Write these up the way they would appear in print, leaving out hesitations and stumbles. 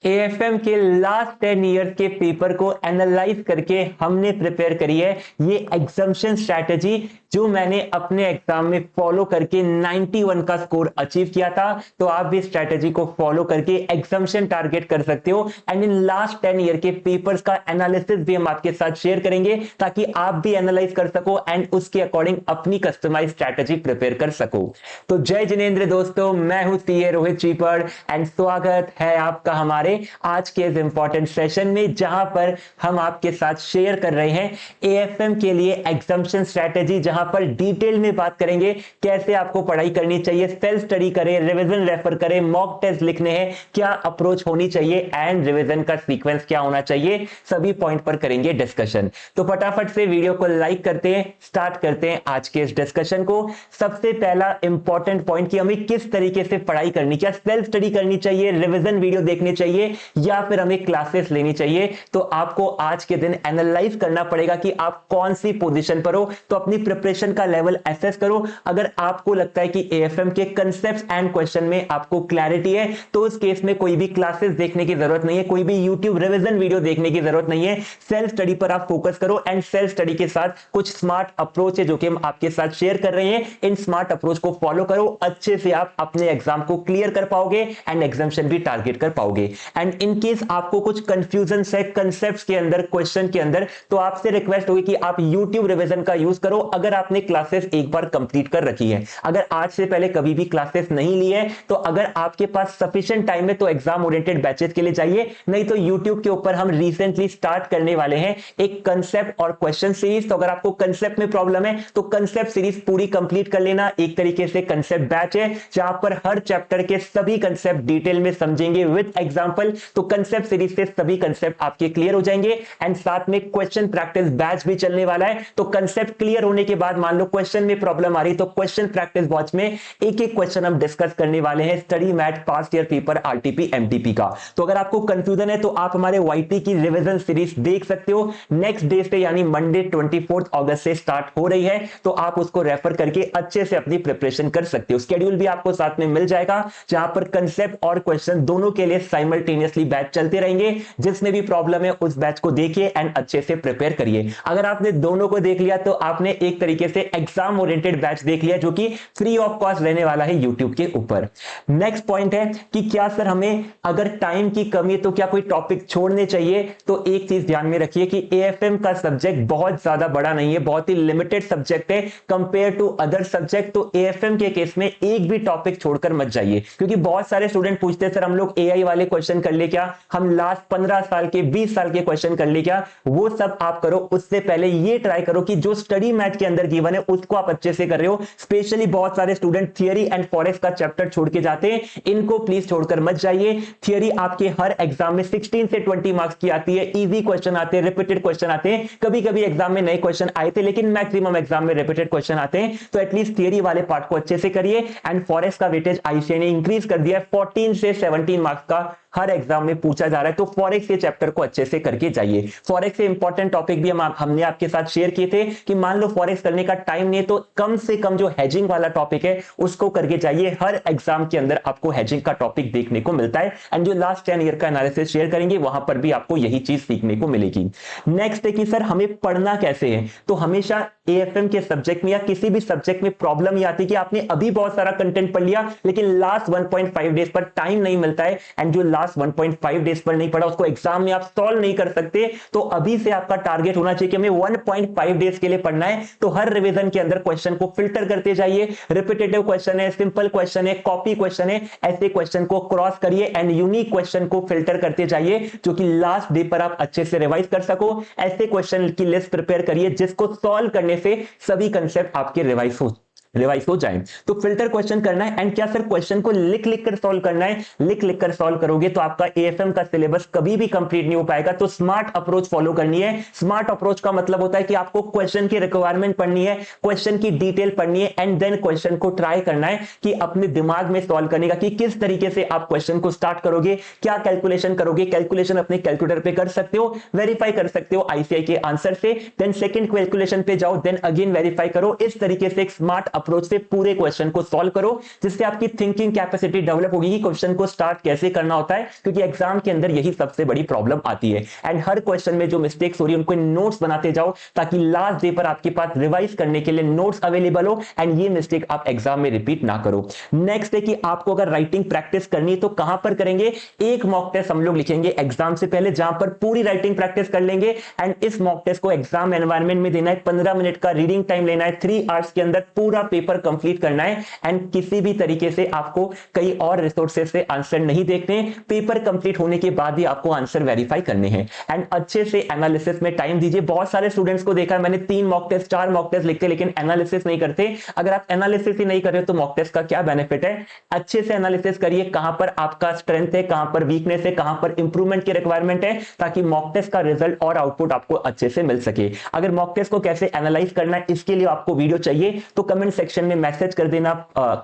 AFM के last 10 years के paper को एनालाइज करके हमने प्रिपेयर करी है ये एग्जाम्पशन स्ट्रैटेजी, जो मैंने अपने एग्जाम में फॉलो करके 91 का स्कोर अचीव किया था। तो आप भी स्ट्रैटेजी को फॉलो करके एग्जाम्पशन टारगेट कर सकते हो। एंड इन लास्ट 10 ईयर के पेपर्स का एनालिसिस भी हम आपके साथ शेयर करेंगे ताकि आप भी एनालाइज कर सको एंड उसके अकॉर्डिंग अपनी कस्टमाइज स्ट्रैटेजी प्रिपेयर कर सको। तो जय जिनेंद्र दोस्तों, मैं हूं सीए रोहित चीपड़ एंड स्वागत है आपका हमारे आज के इस इंपॉर्टेंट सेशन में, जहां पर हम आपके साथ शेयर कर रहे हैं एएफएम के लिए एग्जाम्पशन स्ट्रैटेजी, जहां पर डिटेल में बात करेंगे कैसे आपको पढ़ाई करनी चाहिए, सेल्फ स्टडी करें, रिवीजन रेफर करें, मॉक टेस्ट लिखने हैं, क्या अप्रोच होनी चाहिए एंड रिवीजन का सीक्वेंस क्या होना चाहिए, सभी पॉइंट पर करेंगे डिस्कशन। तो फटाफट से वीडियो को लाइक करते हैं, स्टार्ट करते हैं आज के इस डिस्कशन को। सबसे पहला इंपॉर्टेंट पॉइंट कि हमें किस तरीके से पढ़ाई करनी, क्या सेल्फ स्टडी करनी चाहिए, रिवीजन वीडियो देखने चाहिए या फिर हमें क्लासेस लेनी चाहिए। तो आपको आज के दिन एनालाइज करना पड़ेगा कि आप कौन सी पोजीशन पर हो, तो अपनी प्रिपरेशन का लेवल एसेस करो। अगर आपको लगता है कि एएफएम के कांसेप्ट्स एंड क्वेश्चन में आपको क्लैरिटी है, तो उस केस में कोई भी क्लासेस देखने की जरूरत नहीं है, कोई भी यूट्यूब रिवीजन वीडियो देखने की जरूरत नहीं है। सेल्फ स्टडी पर आप फोकस करो एंड सेल्फ स्टडी के साथ कुछ स्मार्ट अप्रोच है जो कि हम आपके साथ शेयर कर रहे हैं। इन स्मार्ट अप्रोच को फॉलो करो, अच्छे से आप अपने एग्जाम को क्लियर कर पाओगे एंड एग्जामिनेशन भी टारगेट कर पाओगे। एंड इन केस आपको कुछ कंफ्यूजन है कंसेप्ट्स के अंदर, क्वेश्चन के अंदर, तो आपसे रिक्वेस्ट होगी कि आप YouTube रिवीजन का यूज करो अगर आपने क्लासेस एक बार कंप्लीट कर रखी है। अगर आज से पहले कभी भी क्लासेस नहीं ली है, तो अगर आपके पास सफिशिएंट टाइम है तो एग्जाम ओरिएंटेड बैचेस के लिए जाइए, नहीं तो YouTube के ऊपर हम रिसेंटली स्टार्ट करने वाले हैं एक कंसेप्ट और क्वेश्चन सीरीज। तो अगर आपको कंसेप्ट में प्रॉब्लम है तो कंसेप्ट सीरीज पूरी कंप्लीट कर लेना। एक तरीके से कंसेप्ट बैच है जहां पर हर चैप्टर के सभी कंसेप्ट डिटेल में समझेंगे विद एग्जांपल। तो कंसेप्ट सीरीज से सभी कंसेप्ट आपके क्लियर हो जाएंगे एंड साथ में क्वेश्चन प्रैक्टिस बैच भी चलने वाला है। तो कंसेप्ट क्लियर होने के बाद मान लो क्वेश्चन में प्रॉब्लम आ रही, तो क्वेश्चन प्रैक्टिस बैच में एक एक क्वेश्चन हम डिस्कस करने वाले हैं study mat past year paper RTP MTP का। तो अगर आपको कंफ्यूजन है तो आप हमारे वाईटी की रिवीजन सीरीज देख सकते हो। नेक्स्ट डे से यानी मंडे 24 अगस्त से स्टार्ट हो रही है, तो आप उसको रेफर करके अच्छे से अपनी प्रिपरेशन कर सकते हो। शेड्यूल भी आपको साथ में मिल जाएगा जहां पर कंसेप्ट और क्वेश्चन दोनों के लिए साइमल्टेनियसली बैच चलते रहेंगे। जिसमें भी प्रॉब्लम है उस बैच को देखिए एंड अच्छे से प्रिपेयर करिए। अगर आपने दोनों को देख लिया तो आपने एक तरीके से एग्जाम ओरिएंटेड बैच देख लिया जो कि फ्री ऑफ कॉस्ट रहने वाला है यूट्यूब के ऊपर। नेक्स्ट पॉइंट है कि क्या सर हमें अगर टाइम की कमी है तो क्या कोई टॉपिक छोड़ने चाहिए। तो एक चीज ध्यान में रखिए कि एएफएम का सब्जेक्ट बहुत ज्यादा बड़ा नहीं है, बहुत ही लिमिटेड सब्जेक्ट है कंपेयर टू अदर सब्जेक्ट। तो एएफएम के केस में एक भी टॉपिक छोड़कर मत जाइए, क्योंकि बहुत सारे स्टूडेंट पूछते हैं सर हम लोग एआई वाले क्वेश्चन कर ले क्या, हम लास्ट 15 साल के 20 साल के क्वेश्चन कर ले क्या। वो सब आप करो, उससे पहले ये ट्राई करो कि जो स्टडी मैट के अंदर गिवन है उसको आप अच्छे से कर रहे हो। स्पेशली बहुत सारे स्टूडेंट थियरी एंड फॉरेस्ट का चैप्टर छोड़ के जाते हैं, इनको प्लीज छोड़कर मत जाइए। थियरी आपके हर एग्जाम में 16 से 20 मार्क्स की आती है, इजी क्वेश्चन आते हैं, रिपीटेड क्वेश्चन आते हैं। कभी कभी एग्जाम में नए क्वेश्चन आए थे लेकिन मैक्सिमम एग्जाम में रिपीटेड क्वेश्चन आते हैं। तो एटलीस्ट थियरी वाले पार्ट को अच्छे से करिए। एंड फॉरेस्ट का वेटेज आईसीएआई ने इंक्रीज कर दिया है, 14 से 17 मार्क्स का हर एग्जाम में पूछा जा रहा है। तो फॉरेक्स के चैप्टर को अच्छे से करके जाइए। फॉरेक्स से इंपॉर्टेंट टॉपिक भी हमने आपके साथ शेयर किए थे कि मान लो फॉरेक्स करने का टाइम नहीं है तो कम से कम जो हेजिंग वाला टॉपिक है उसको करके जाइए। हर एग्जाम के अंदर आपको हेजिंग का टॉपिक देखने को मिलता है एंड जो लास्ट 10 ईयर का एनालिसिस शेयर करेंगे वहां पर भी आपको यही चीज सीखने को मिलेगी। नेक्स्ट है कि सर हमें पढ़ना कैसे है। तो हमेशा एएफएम के सब्जेक्ट में या किसी भी सब्जेक्ट में प्रॉब्लम ये आती है कि आपने अभी बहुत सारा कंटेंट पढ़ लिया लेकिन लास्ट 1.5 डेज पर टाइम नहीं मिलता है एंड जो लास्ट 1.5 डेज पर नहीं पढ़ा उसको एग्जाम में आप सॉल्व नहीं कर सकते। तो अभी से आपका टारगेट होना चाहिए कि हमें 1.5 डेज के लिए पढ़ना है। तो हर रिवीजन के अंदर क्वेश्चन को फिल्टर करते जाइए। रिपीटेटिव क्वेश्चन है, सिंपल क्वेश्चन है, कॉपी क्वेश्चन है, ऐसे क्वेश्चन को क्रॉस करिए एंड यूनिक क्वेश्चन को फिल्टर करते जाइए जो कि लास्ट डे पर आप अच्छे से रिवाइज कर सको। ऐसे क्वेश्चन की लिस्ट प्रिपेयर करिए जिसको सॉल्व करने से सभी कंसेप्ट आपके रिवाइज हो जाए। तो फिल्टर क्वेश्चन करना है एंड क्या सर क्वेश्चन को लिख लिख कर सॉल्व करना है। लिख लिख कर सॉल्व करोगे तो आपका एएफएम का सिलेबस कभी भी कंप्लीट नहीं हो पाएगा। तो स्मार्ट अप्रोच फॉलो करनी है। स्मार्ट अप्रोच का मतलब होता है कि आपको क्वेश्चन की रिक्वायरमेंट पढ़नी है, क्वेश्चन की डिटेल पढ़नी है एंड देन क्वेश्चन को ट्राई करना है कि अपने दिमाग में सॉल्व करने का कि किस तरीके से आप क्वेश्चन को स्टार्ट करोगे, क्या कैलकुलेशन करोगे। कैलकुलेशन अपने कैलकुलेटर पे कर सकते हो, वेरीफाई कर सकते हो आईसीआई के आंसर से। देन सेकंड कैलकुलेशन पे जाओ, देन अगेन वेरीफाई करो। इस तरीके से एक स्मार्ट अप्रोच से पूरे क्वेश्चन को सॉल्व करो, जिससे आपकी थिंकिंग कैपेसिटी डेवलप होगी कि क्वेश्चन को स्टार्ट कैसे करना होता है, क्योंकि एग्जाम के अंदर यही सबसे बड़ी प्रॉब्लम आती है। एंड हर क्वेश्चन में जो मिस्टेक्स हो रही है उनको नोट्स बनाते जाओ, ताकि लास्ट डे पर आपके पास रिवाइज करने के लिए नोट्स अवेलेबल हो एंड ये मिस्टेक आप एग्जाम में रिपीट ना करो। नेक्स्ट है कि आपको अगर राइटिंग प्रैक्टिस करनी है तो कहां पर करेंगे, एक मॉक टेस्ट हम लोग लिखेंगे एग्जाम से पहले, जहां पर पूरी राइटिंग प्रैक्टिस कर लेंगे। एंड इस मॉक टेस्ट को एग्जाम एनवायरनमेंट में देना है, 15 मिनट का रीडिंग टाइम लेना है, 3 आवर्स के अंदर पूरा पेपर कंप्लीट करना है। एंड किसी भी तरीके से आपको कई और रिसोर्सेज से आंसर नहीं देखने, पेपर कंप्लीट होने के बाद ही आपको आंसर वेरीफाई करने हैं। एंड अच्छे से एनालिसिस में टाइम दीजिए। बहुत सारे स्टूडेंट्स को देखा है मैंने, 3 मॉक टेस्ट 4 मॉक टेस्ट लिखते लेकिन एनालिसिस नहीं करते। अगर आप एनालिसिस ही नहीं कर रहे हो तो मॉक टेस्ट का क्या बेनिफिट है। अच्छे से एनालिसिस करिए, कहां पर आपका स्ट्रेंथ है, कहां पर वीकनेस है, कहां पर इंप्रूवमेंट की रिक्वायरमेंट है, ताकि मॉक टेस्ट का रिजल्ट और आउटपुट आपको अच्छे से मिल सके। अगर मॉक टेस्ट को कैसे एनालाइज करना है इसके लिए आपको वीडियो चाहिए तो कमेंट सेक्शन में मैसेज कर देना,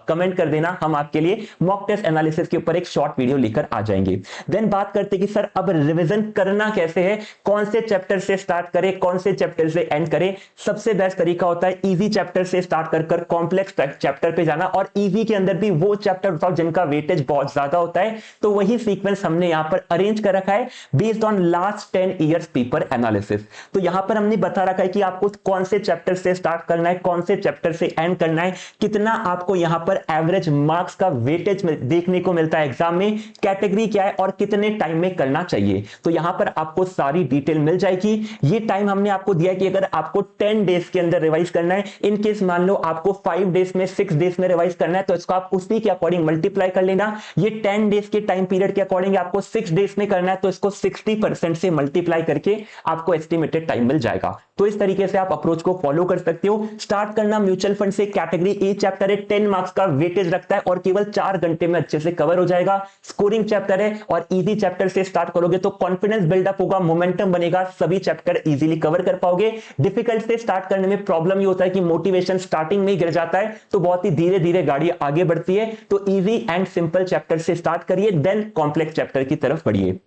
कमेंट कर देना, हम आपके लिए मॉक टेस्ट एनालिसिस के ऊपर एक शॉर्ट वीडियो लेकर आ जाएंगे। देन बात करते कि सर अब रिवीजन करना कैसे है, कौन से चैप्टर से स्टार्ट करें, कौन से चैप्टर से एंड करें। सबसे बेस्ट तरीका होता है इजी चैप्टर से स्टार्ट कर कॉम्प्लेक्स चैप्टर पे जाना, और इजी के अंदर भी वो चैप्टर उठाओ जिनका वेटेज बहुत ज्यादा होता है। तो वही सीक्वेंस हमने यहां पर अरेंज कर रखा है based on last 10 years paper analysis. तो यहां पर हमने बता रखा है कि आपको कौन से चैप्टर से स्टार्ट करना है, कौन से चैप्टर से एंड करना है, कितना आपको यहां पर एवरेज मार्क्स का वेटेज देखने को मिलता है एग्जाम में, कैटेगरी क्या है और कितने टाइम में करना चाहिए। तो यहां पर आपको सारी डिटेल मिल जाएगी। ये टाइम हमने आपको दिया कि अगर आपको 10 डेज के अंदर रिवाइज करना है, इन केस मान लो आपको 5 डेज में 6 डेज में रिवाइज करना है, तो इसको आप उसी के अकॉर्डिंग मल्टीप्लाई कर लेना। ये 10 डेज के टाइम पीरियड के अकॉर्डिंग आपको 6 डेज में करना है, तो इसको 60% से मल्टीप्लाई करके आपको एस्टिमेटेड टाइम मिल जाएगा। तो इस तरीके से आप अप्रोच को फॉलो कर सकते हो। स्टार्ट करना म्यूचुअल फंड से, कैटेगरी ए चैप्टर है, 10 मार्क्स का वेटेज रखता है और केवल 4 घंटे में अच्छे से कवर हो जाएगा। स्कोरिंग चैप्टर है और इजी चैप्टर से स्टार्ट करोगे तो कॉन्फिडेंस बिल्डअप होगा, मोमेंटम बनेगा, सभी चैप्टर इजीली कवर कर पाओगे। डिफिकल्ट से स्टार्ट करने में प्रॉब्लम ये होता है कि मोटिवेशन स्टार्टिंग में ही गिर जाता है, तो बहुत ही धीरे धीरे गाड़ी आगे बढ़ती है। तो इजी एंड सिंपल चैप्टर से स्टार्ट करिए, देन कॉम्प्लेक्स चैप्टर की तरफ बढ़िए।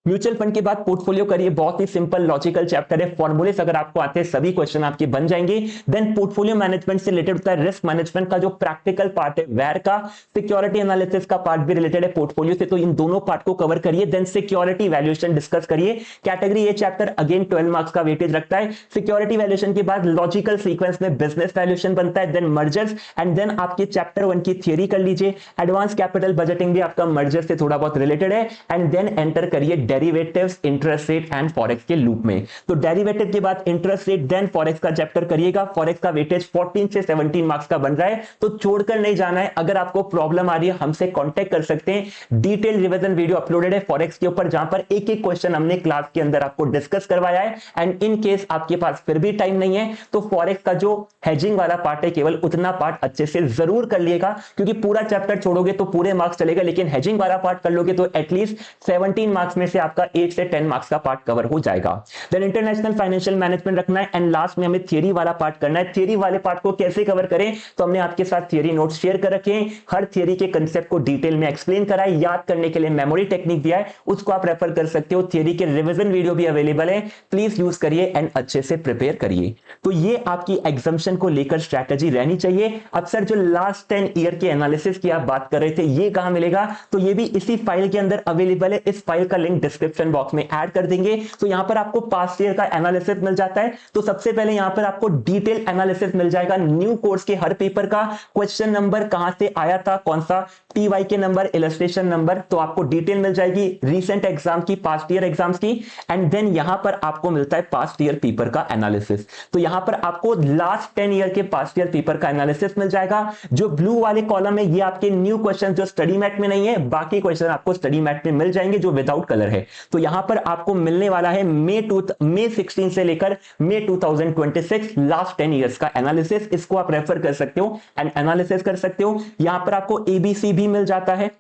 म्यूचुअल फंड के बाद पोर्टफोलियो करिए, बहुत ही सिंपल लॉजिकल चैप्टर है, फॉर्मूले अगर आपको आते हैं सभी क्वेश्चन आपके बन जाएंगे। देन पोर्टफोलियो मैनेजमेंट से रिलेटेड होता है रिस्क मैनेजमेंट का जो प्रैक्टिकल पार्ट है वेर का, सिक्योरिटी एनालिसिस का पार्ट भी रिलेटेड है पोर्टफोलियो से, तो इन दोनों पार्ट को कवर करिए। देन सिक्योरिटी वैल्यूएशन डिस्कस करिए। Category A chapter again 12 marks का वेटेज रखता है। सिक्योरिटी वैल्यूएशन के बाद लॉजिकल सीक्वेंस में बिजनेस वैल्यूएशन बनता है, देन मर्जर्स, एंड देन आपके चैप्टर 1 की थियरी कर लीजिए। एडवांस कैपिटल बजटिंग भी आपका मर्जर से थोड़ा बहुत रिलेटेड है। एंड देन एंटर करिए derivatives, interest rate and forex के लूप में। तो डेरिवेटिव के बाद इंटरेस्ट रेट, देन फॉरेक्स का चैप्टर करिएगा। फॉरेक्स का वेटेज 14 से 17 मार्क्स का बन रहा है, तो छोड़कर नहीं जाना है। अगर आपको प्रॉब्लम आ रही है हमसे कांटेक्ट कर सकते हैं। डिटेल रिवीजन वीडियो अपलोडेड है फॉरेक्स के ऊपर, जहां पर एक एक क्वेश्चन हमने क्लास के अंदर आपको डिस्कस करवाया है। एंड इन केस आपके पास फिर भी टाइम नहीं है तो फॉरेक्स का जो हेजिंग वाला पार्ट है केवल उतना पार्ट अच्छे से जरूर कर लिएगा, क्योंकि पूरा चैप्टर छोड़ोगे तो पूरे मार्क्स चलेगा, लेकिन हेजिंग वाला पार्ट कर लोगे तो एटलीस्ट 17 मार्क्स में से आपका 8 से 10 मार्क्स का पार्ट कवर हो जाएगा। देन इंटरनेशनल फाइनेंशियल मैनेजमेंट रखना है। एंड लास्ट में हमें थियरी वाला पार्ट करना है। थियरी वाले पार्ट को कैसे कवर करें, तो हमने आपके साथ थियरी नोट्स शेयर कर रखे हैं। हर थियरी के कंसेप्ट को डिटेल में एक्सप्लेन करा है, याद करने के लिए मेमोरी टेक्निक दिया है, उसको आप रेफर कर सकते हो। थियरी के रिवीजन वीडियो भी अवेलेबल है, प्लीज यूज करिए एंड अच्छे से प्रिपेयर करिए। तो ये आपकी एग्जाम्शन को लेकर स्ट्रैटेजी रहनी चाहिए। अब सर जो लास्ट 10 ईयर के एनालिसिस की आप बात कर रहे थे, ये कहां मिलेगा, तो ये भी इसी फाइल के अंदर अवेलेबल है। इस फाइल का लिंक डिस्क्रिप्शन बॉक्स में ऐड कर देंगे। तो यहां पर आपको पास्ट ईयर का एनालिसिस मिल जाता है। तो सबसे पहले यहां पर आपको डिटेल एनालिसिस मिल जाएगा न्यू कोर्स के हर पेपर का, क्वेश्चन नंबर कहां से आया था, कौन सा टीवाई के नंबर, इलस्ट्रेशन नंबर, तो आपको डिटेल मिल जाएगी रीसेंट एग्जाम की, पास्ट ईयर एग्जाम्स की। एंड देन यहां पर आपको मिलता है पास्ट ईयर पेपर का एनालिसिस। तो यहां पर आपको लास्ट 10 ईयर के पास्ट ईयर पेपर का एनालिसिस मिल जाएगा। जो ब्लू वाले कॉलम है ये आपके न्यू क्वेश्चन जो स्टडी मैट में नहीं है, बाकी क्वेश्चन आपको स्टडी मैट में मिल जाएंगे जो विदाउट कलर है। तो यहां पर आपको मिलने वाला है मई 16 से लेकर मई 2026 लास्ट 10 इयर्स का एनालिसिस। इसको आप रेफर कर सकते हो एंड एनालिसिस कर सकते हो। यहां पर आपको एबीसी भी मिल जाता है।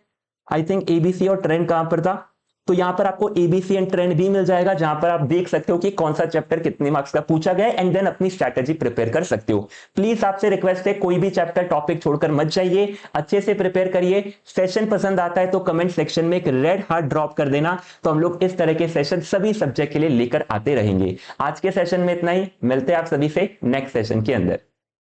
आई थिंक एबीसी और ट्रेंड कहां पर था, तो यहां पर आपको एबीसी एंड ट्रेंड भी मिल जाएगा, जहां पर आप देख सकते हो कि कौन सा चैप्टर कितने मार्क्स का पूछा गया है एंड देन अपनी स्ट्रैटेजी प्रिपेयर कर सकते हो। प्लीज आपसे रिक्वेस्ट है कोई भी चैप्टर टॉपिक छोड़कर मत जाइए, अच्छे से प्रिपेयर करिए। सेशन पसंद आता है तो कमेंट सेक्शन में एक रेड हार्ट ड्रॉप कर देना, तो हम लोग इस तरह के सेशन सभी सब्जेक्ट के लिए लेकर आते रहेंगे। आज के सेशन में इतना ही, मिलते हैं आप सभी से नेक्स्ट सेशन के अंदर।